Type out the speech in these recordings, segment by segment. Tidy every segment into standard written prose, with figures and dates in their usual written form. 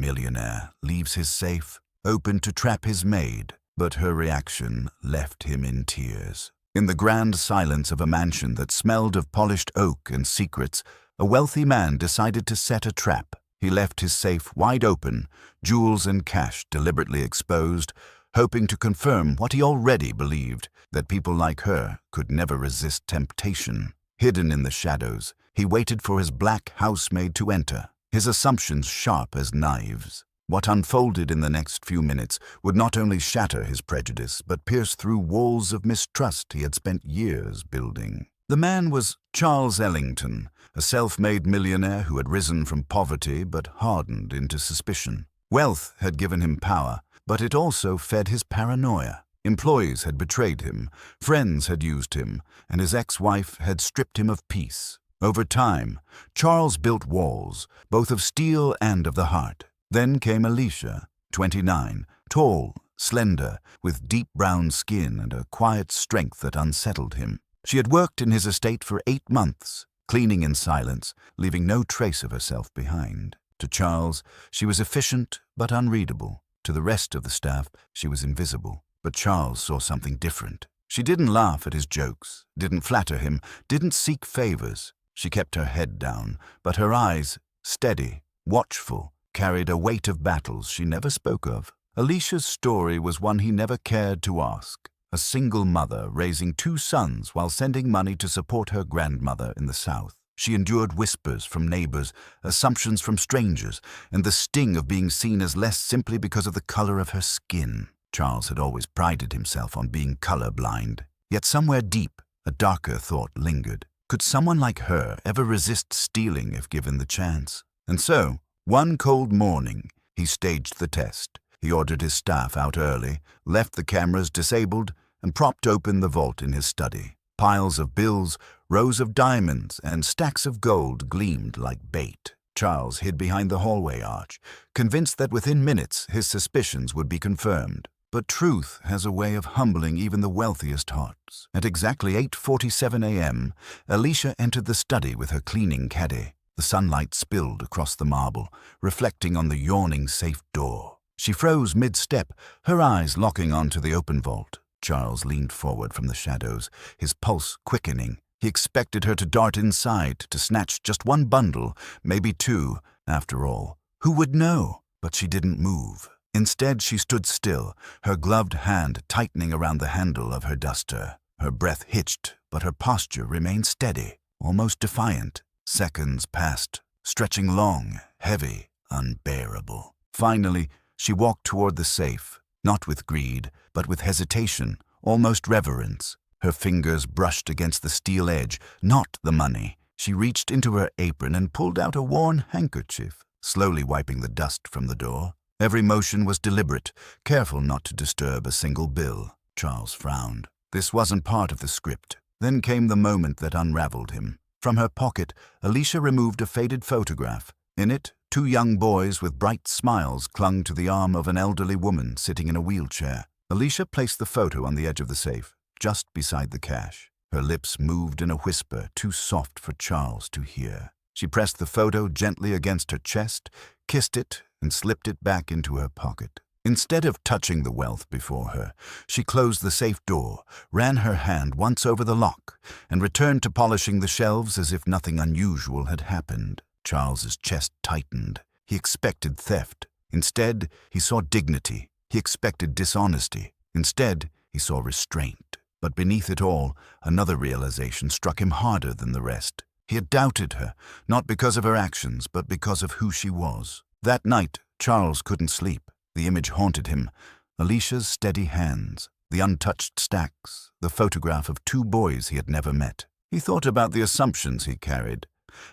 Millionaire leaves his safe open to trap his maid, but her reaction left him in tears. In the grand silence of a mansion that smelled of polished oak and secrets, a wealthy man decided to set a trap. He left his safe wide open, jewels and cash deliberately exposed, hoping to confirm what he already believed, that people like her could never resist temptation. Hidden in the shadows, he waited for his black housemaid to enter, his assumptions sharp as knives. What unfolded in the next few minutes would not only shatter his prejudice, but pierce through walls of mistrust he had spent years building. The man was Charles Ellington, a self-made millionaire who had risen from poverty but hardened into suspicion. Wealth had given him power, but it also fed his paranoia. Employees had betrayed him, friends had used him, and his ex-wife had stripped him of peace. Over time, Charles built walls, both of steel and of the heart. Then came Alicia, 29, tall, slender, with deep brown skin and a quiet strength that unsettled him. She had worked in his estate for 8 months, cleaning in silence, leaving no trace of herself behind. To Charles, she was efficient but unreadable. To the rest of the staff, she was invisible. But Charles saw something different. She didn't laugh at his jokes, didn't flatter him, didn't seek favors. She kept her head down, but her eyes, steady, watchful, carried a weight of battles she never spoke of. Alicia's story was one he never cared to ask. A single mother raising 2 sons while sending money to support her grandmother in the South. She endured whispers from neighbors, assumptions from strangers, and the sting of being seen as less simply because of the color of her skin. Charles had always prided himself on being colorblind. Yet somewhere deep, a darker thought lingered. Could someone like her ever resist stealing if given the chance? And so, one cold morning, he staged the test. He ordered his staff out early, left the cameras disabled, and propped open the vault in his study. Piles of bills, rows of diamonds, and stacks of gold gleamed like bait. Charles hid behind the hallway arch, convinced that within minutes his suspicions would be confirmed. But truth has a way of humbling even the wealthiest hearts. At exactly 8:47 a.m., Alicia entered the study with her cleaning caddy. The sunlight spilled across the marble, reflecting on the yawning safe door. She froze mid-step, her eyes locking onto the open vault. Charles leaned forward from the shadows, his pulse quickening. He expected her to dart inside, to snatch just 1 bundle, maybe 2. After all, who would know? But she didn't move. Instead, she stood still, her gloved hand tightening around the handle of her duster. Her breath hitched, but her posture remained steady, almost defiant. Seconds passed, stretching long, heavy, unbearable. Finally, she walked toward the safe, not with greed, but with hesitation, almost reverence. Her fingers brushed against the steel edge, not the money. She reached into her apron and pulled out a worn handkerchief, slowly wiping the dust from the door. Every motion was deliberate, careful not to disturb a single bill. Charles frowned. This wasn't part of the script. Then came the moment that unraveled him. From her pocket, Alicia removed a faded photograph. In it, 2 young boys with bright smiles clung to the arm of an elderly woman sitting in a wheelchair. Alicia placed the photo on the edge of the safe, just beside the cash. Her lips moved in a whisper too soft for Charles to hear. She pressed the photo gently against her chest, kissed it, and slipped it back into her pocket. Instead of touching the wealth before her, she closed the safe door, ran her hand once over the lock, and returned to polishing the shelves as if nothing unusual had happened. Charles's chest tightened. He expected theft. Instead, he saw dignity. He expected dishonesty. Instead, he saw restraint. But beneath it all, another realization struck him harder than the rest. He had doubted her, not because of her actions, but because of who she was. That night, Charles couldn't sleep. The image haunted him. Alicia's steady hands, the untouched stacks, the photograph of 2 boys he had never met. He thought about the assumptions he carried,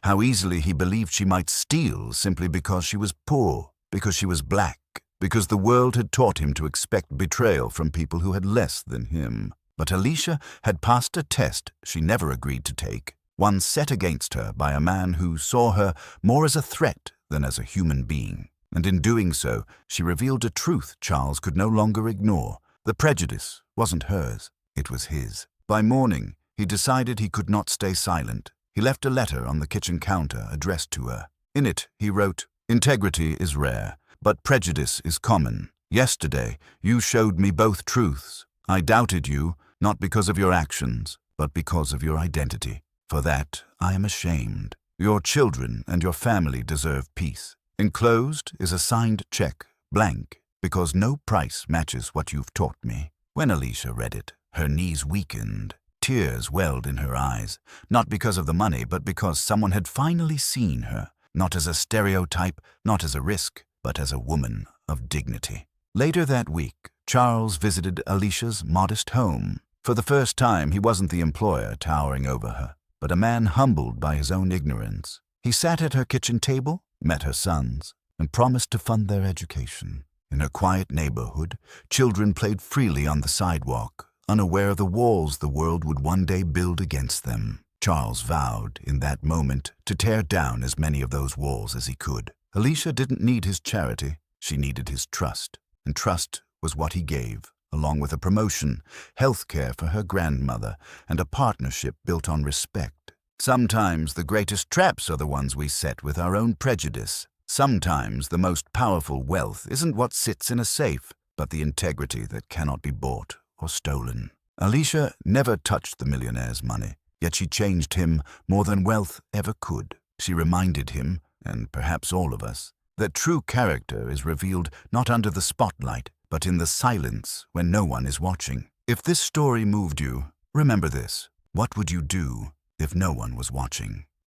how easily he believed she might steal simply because she was poor, because she was black, because the world had taught him to expect betrayal from people who had less than him. But Alicia had passed a test she never agreed to take, one set against her by a man who saw her more as a threat than as a human being. And in doing so, she revealed a truth Charles could no longer ignore. The prejudice wasn't hers, it was his. By morning, he decided he could not stay silent. He left a letter on the kitchen counter addressed to her. In it, he wrote, "Integrity is rare, but prejudice is common. Yesterday, you showed me both truths. I doubted you, not because of your actions, but because of your identity. For that, I am ashamed. Your children and your family deserve peace. Enclosed is a signed check, blank, because no price matches what you've taught me. When Alicia read it, her knees weakened. Tears welled in her eyes, not because of the money, but because someone had finally seen her, not as a stereotype, not as a risk, but as a woman of dignity. Later that week, Charles visited Alicia's modest home. For the first time, he wasn't the employer towering over her, but a man humbled by his own ignorance. He sat at her kitchen table, met her sons, and promised to fund their education. In her quiet neighborhood, children played freely on the sidewalk, unaware of the walls the world would one day build against them. Charles vowed, in that moment, to tear down as many of those walls as he could. Alicia didn't need his charity, she needed his trust. And trust was what he gave, along with a promotion, health care for her grandmother, and a partnership built on respect. Sometimes the greatest traps are the ones we set with our own prejudice. Sometimes the most powerful wealth isn't what sits in a safe, but the integrity that cannot be bought or stolen. Alicia never touched the millionaire's money, yet she changed him more than wealth ever could. She reminded him, and perhaps all of us, that true character is revealed not under the spotlight, but in the silence when no one is watching. If this story moved you, remember this: what would you do if no one was watching?